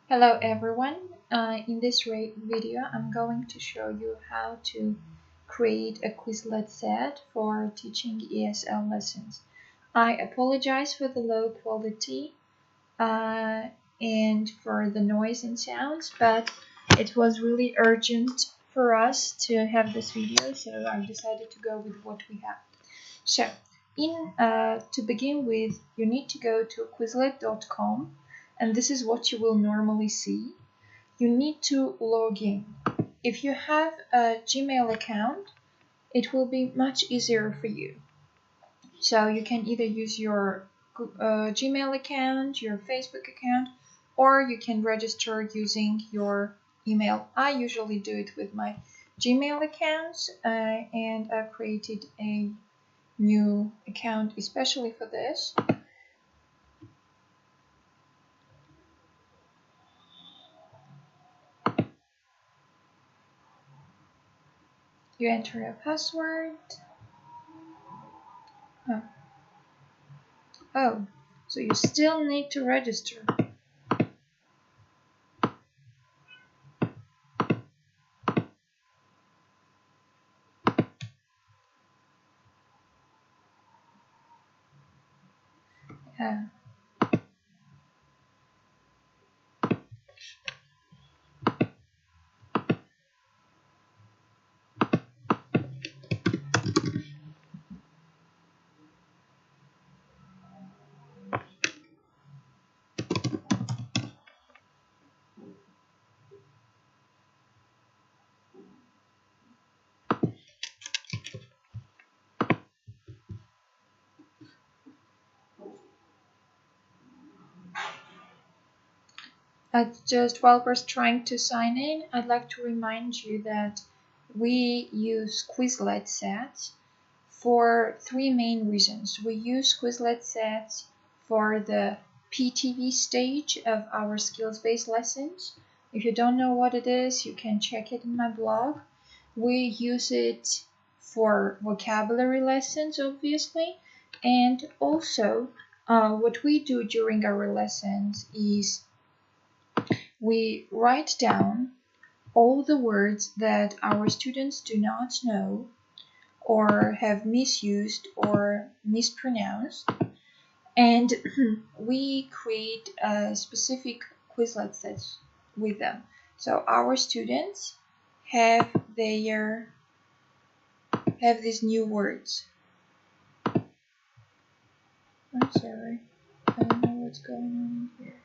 Hello everyone. In this video, I'm going to show you how to create a Quizlet set for teaching ESL lessons. I apologize for the low quality and for the noise and sounds, but it was really urgent for us to have this video, so I decided to go with what we have. So, to begin with, you need to go to Quizlet.com. And this is what you will normally see. You need to log in. If you have a Gmail account, it will be much easier for you. So you can either use your Gmail account, your Facebook account, or you can register using your email. I usually do it with my Gmail account, and I've created a new account especially for this. You enter a password. Oh, so you still need to register. Yeah. Just while we're trying to sign in, I'd like to remind you that we use Quizlet sets for three main reasons. We use Quizlet sets for the PTV stage of our skills-based lessons. If you don't know what it is, you can check it in my blog. We use it for vocabulary lessons, obviously, and also what we do during our lessons is we write down all the words that our students do not know or have misused or mispronounced, and we create a specific Quizlet sets with them. So our students have these new words. I'm sorry, I don't know what's going on here.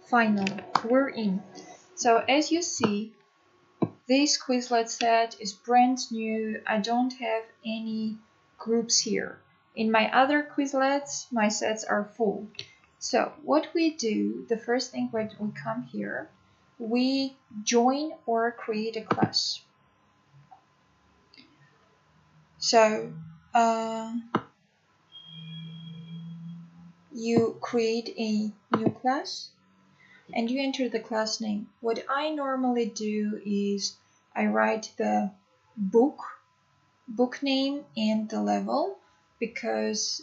Finally, we're in. So as you see, this Quizlet set is brand new. I don't have any groups here. In my other Quizlets, my sets are full. So what we do, the first thing when we come here, we join or create a class. So you create a new class and you enter the class name. What I normally do is I write the book name and the level, because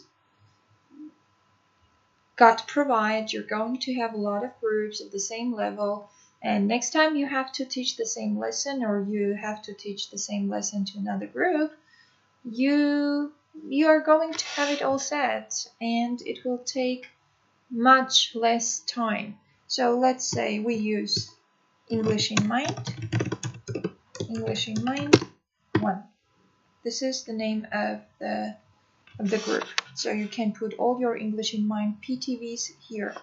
God provides you're going to have a lot of groups at the same level, and next time you have to teach the same lesson or you have to teach the same lesson to another group, you are going to have it all set and it will take much less time. So let's say we use English in Mind 1. this is the name of the group. So you can put all your English in Mind PTVs here.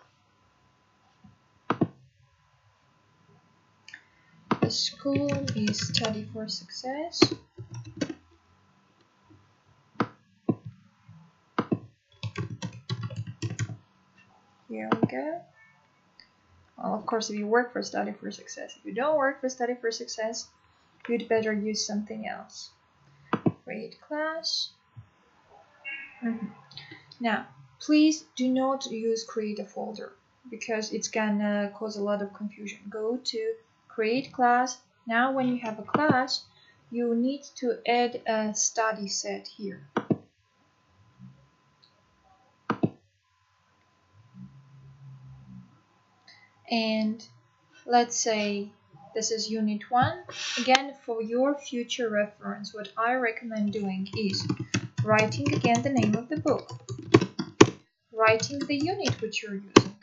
The school is Study for Success. Here we go. Well, of course, if you work for Study for Success. If you don't work for Study for Success, you'd better use something else. Create class. Now, please do not use create a folder because it's gonna cause a lot of confusion. Go to create class. Now, when you have a class, you need to add a study set here. And let's say this is unit 1. Again, for your future reference, what I recommend doing is writing again the name of the book, writing the unit which you're using,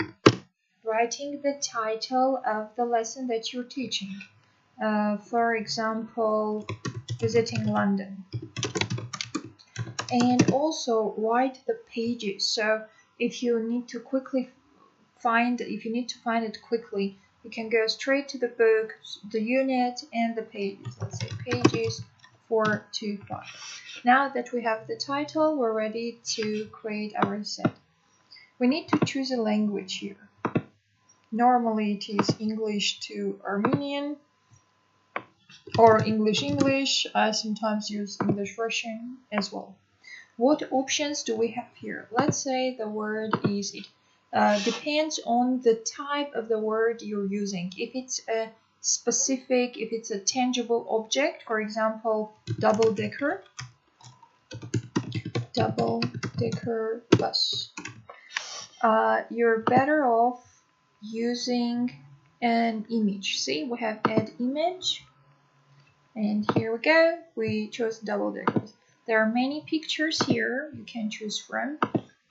writing the title of the lesson that you're teaching. For example, visiting London. And also write the pages. So if you need to find it quickly, you can go straight to the book, the unit, and the pages. Let's say pages 4 to 5. Now that we have the title, we're ready to create our set. We need to choose a language here. Normally it is English to Armenian or English. I sometimes use English Russian as well. What options do we have here? Let's say the word is it. Depends on the type of the word you're using. If it's a specific, if it's a tangible object, for example, double-decker bus, you're better off using an image. See, we have add image, and here we go. We chose double-deckers. There are many pictures here you can choose from.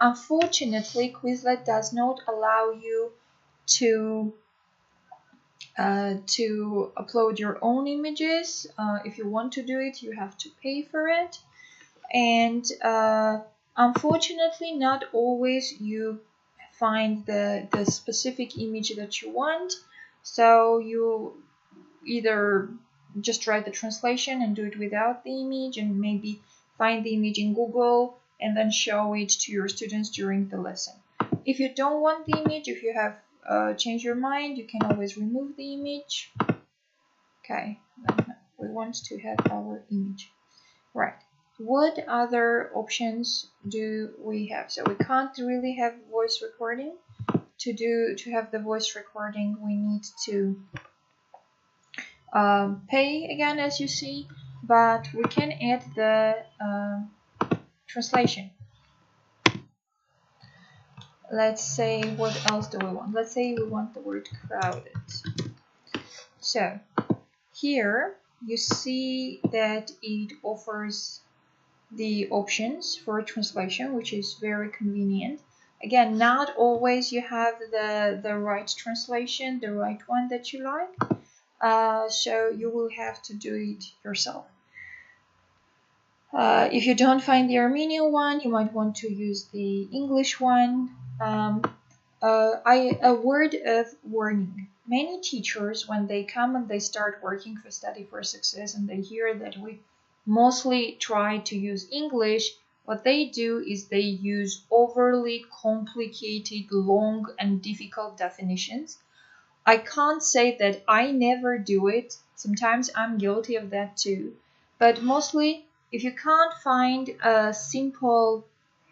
Unfortunately, Quizlet does not allow you to upload your own images. If you want to do it, you have to pay for it. And unfortunately, not always you find the specific image that you want. So you either just write the translation and do it without the image, and maybe find the image in Google and then show it to your students during the lesson. If you don't want the image, if you have changed your mind, you can always remove the image. Okay, we want to have our image. Right. What other options do we have? So we can't really have voice recording. To have the voice recording, we need to pay again, as you see, but we can add the translation. Let's say, what else do we want? Let's say we want the word crowded. So here you see that it offers the options for translation, which is very convenient. Again, not always you have the right translation, the right one that you like. So you will have to do it yourself. If you don't find the Armenian one, you might want to use the English one. A word of warning. Many teachers, when they come and they start working for Study for Success and they hear that we mostly try to use English, what they do is they use overly complicated, long and difficult definitions. I can't say that I never do it. Sometimes I'm guilty of that too. But mostly, if you can't find a simple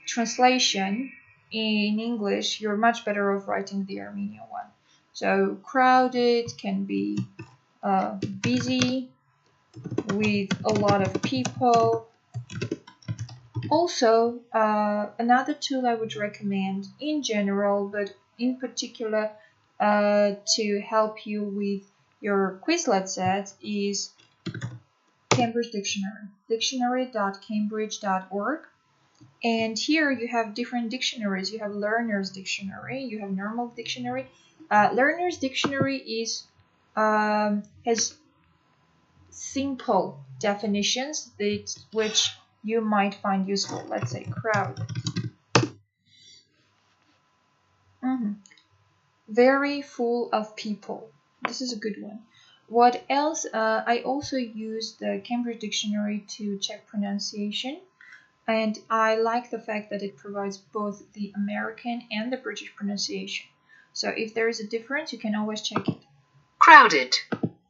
translation in English, you're much better off writing the Armenian one. So crowded can be busy, with a lot of people. Also, another tool I would recommend in general, but in particular to help you with your Quizlet set is Cambridge Dictionary, dictionary.cambridge.org. And here you have different dictionaries. You have Learner's Dictionary, you have Normal Dictionary. Learner's Dictionary is has simple definitions which you might find useful. Let's say crowded. Very full of people. This is a good one. What else? I also use the Cambridge Dictionary to check pronunciation. And I like the fact that it provides both the American and the British pronunciation. So if there is a difference, you can always check it. Crowded.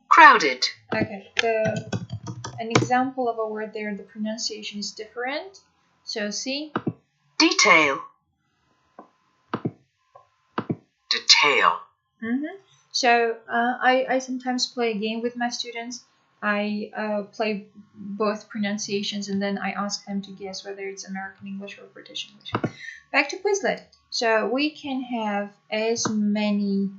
Crowded. Okay, an example of a word there, the pronunciation is different. So see? Detail. Detail. So I sometimes play a game with my students. I play both pronunciations and then I ask them to guess whether it's American English or British English. Back to Quizlet. So we can have as many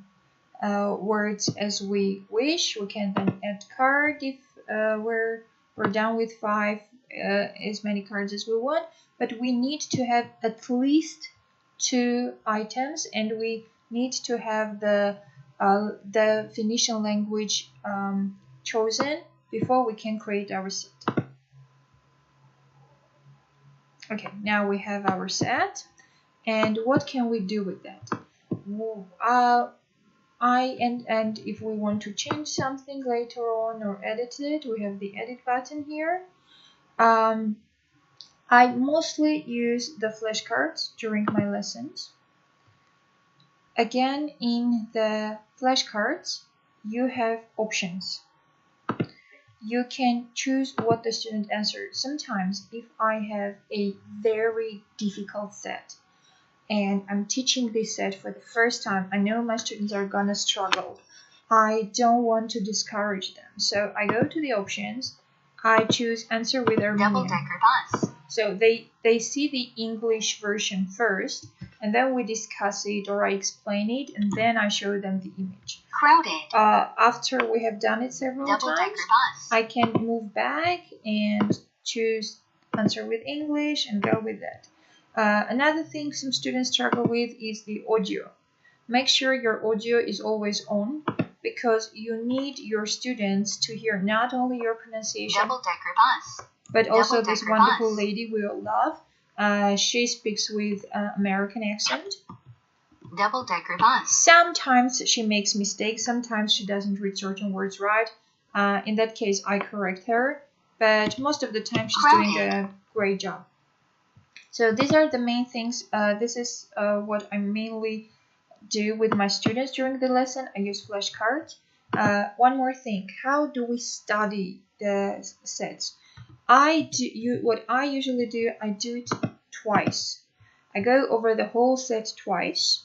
words as we wish. We can then add card if we're done with 5, as many cards as we want. But we need to have at least 2 items, and we need to have the Phoenician language chosen before we can create our set. Okay, now we have our set, and what can we do with that? And if we want to change something later on or edit it, we have the edit button here. I mostly use the flashcards during my lessons. Again, in the flashcards, you have options. You can choose what the student answered. Sometimes, if I have a very difficult set and I'm teaching this set for the first time, I know my students are gonna struggle. I don't want to discourage them. So I go to the options. I choose answer with Armenian. Double-decker bus. So they see the English version first, and then we discuss it or I explain it, and then I show them the image. Crowded. After we have done it several times, I can move back and choose answer with English and go with that. Another thing some students struggle with is the audio. Make sure your audio is always on, because you need your students to hear not only your pronunciation, Double-decker bus. but also this Double-decker wonderful bus. lady we all love. She speaks with American accent. Double-decker bus. Sometimes she makes mistakes. Sometimes she doesn't read certain words right. In that case, I correct her. But most of the time, she's doing a great job. So these are the main things. This is what I mainly do with my students during the lesson. I use flashcards. One more thing. How do we study the sets? What I usually do, I do it twice. I go over the whole set twice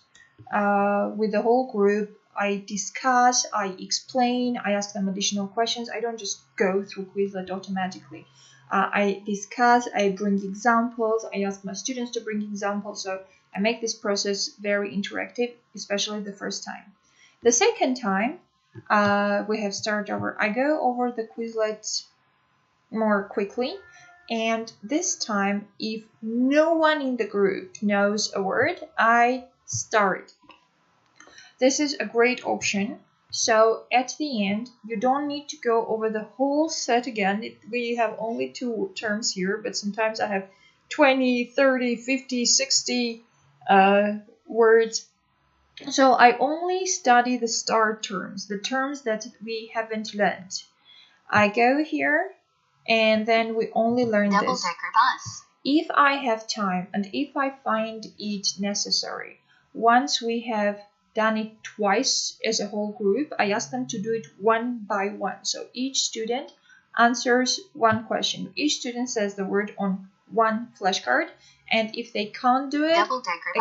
with the whole group. I discuss, I explain, I ask them additional questions. I don't just go through Quizlet automatically. I discuss, I bring examples, I ask my students to bring examples. So I make this process very interactive, especially the first time. The second time, we have started over. I go over the Quizlet more quickly, and this time, if no one in the group knows a word, I start. This is a great option. So at the end, you don't need to go over the whole set again. We have only 2 terms here, but sometimes I have 20, 30, 50, 60 words. So I only study the start terms, the terms that we haven't learned. I go here, and then we only learn this. Double-decker bus. If I have time and if I find it necessary, once we have done it twice as a whole group, I ask them to do it one by one. So each student answers one question. Each student says the word on one flashcard, and if they can't do it,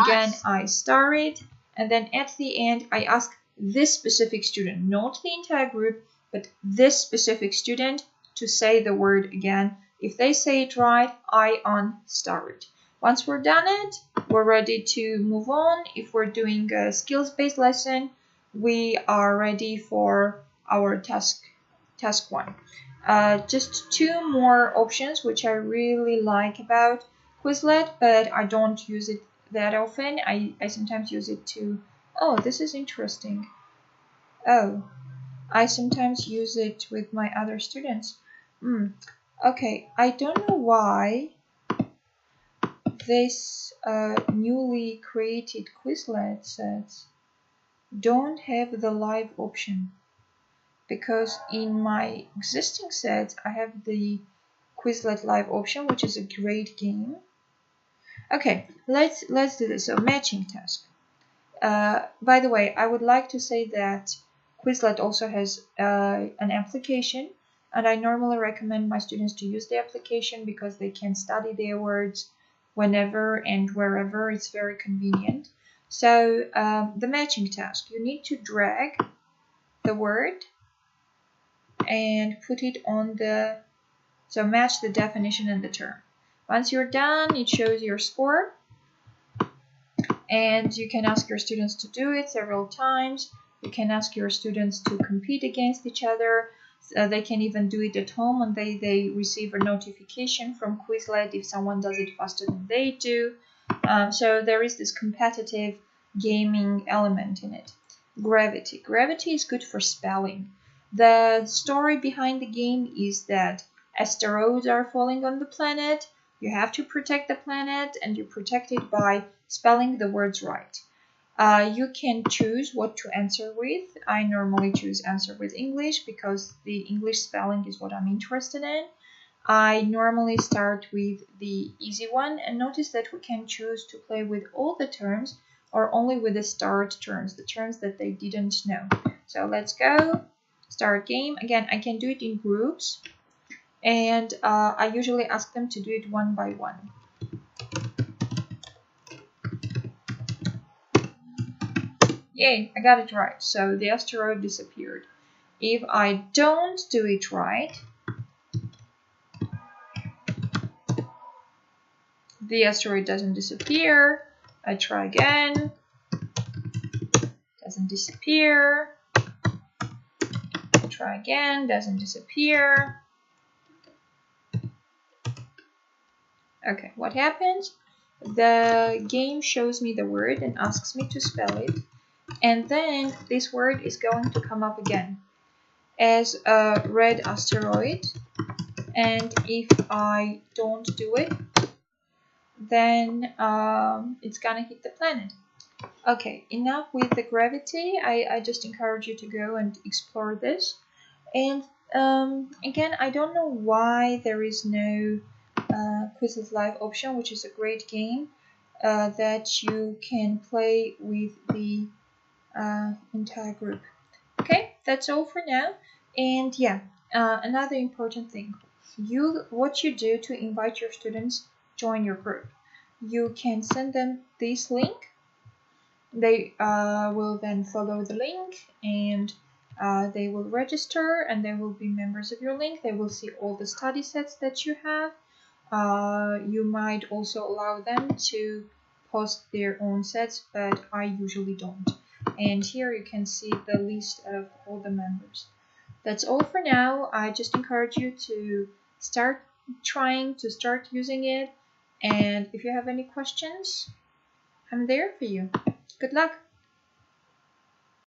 again, I start it, and then at the end, I ask this specific student, not the entire group, but this specific student, to say the word again. If they say it right, I unstart. Once we're done it, we're ready to move on. If we're doing a skills-based lesson, we are ready for our task 1. Just 2 more options which I really like about Quizlet, but I don't use it that often. I sometimes use it to... Oh, this is interesting. Oh, I sometimes use it with my other students. Okay, I don't know why this newly created Quizlet sets don't have the live option, because in my existing sets I have the Quizlet live option, which is a great game. Okay, let's do this. So matching task. By the way, I would like to say that Quizlet also has an application, and I normally recommend my students to use the application because they can study their words whenever and wherever. It's very convenient. So the matching task, you need to drag the word and put it on the, so match the definition and the term. Once you're done, it shows your score, and you can ask your students to do it several times. You can ask your students to compete against each other. They can even do it at home, and they receive a notification from Quizlet if someone does it faster than they do. So there is this competitive gaming element in it. Gravity. Gravity is good for spelling. The story behind the game is that asteroids are falling on the planet. You have to protect the planet, and you protect it by spelling the words right. You can choose what to answer with. I normally choose answer with English because the English spelling is what I'm interested in. I normally start with the easy one, and notice that we can choose to play with all the terms or only with the start terms, the terms that they didn't know. So let's go, start game. Again, I can do it in groups, and I usually ask them to do it one by one. Yay, I got it right. So the asteroid disappeared. If I don't do it right, the asteroid doesn't disappear. I try again. Doesn't disappear. I try again. Doesn't disappear. Okay, what happens? The game shows me the word and asks me to spell it. And then this word is going to come up again as a red asteroid. And if I don't do it, then it's gonna hit the planet. Okay, enough with the gravity. I just encourage you to go and explore this. And again, I don't know why there is no Quizlet Live option, which is a great game that you can play with the entire group. Okay, that's all for now. And yeah, another important thing, what you do to invite your students join your group. You can send them this link. They will then follow the link, and they will register, and they will be members of your link. They will see all the study sets that you have. You might also allow them to post their own sets, but I usually don't. And here you can see the list of all the members. That's all for now. I just encourage you to start start using it. And if you have any questions, I'm there for you. Good luck.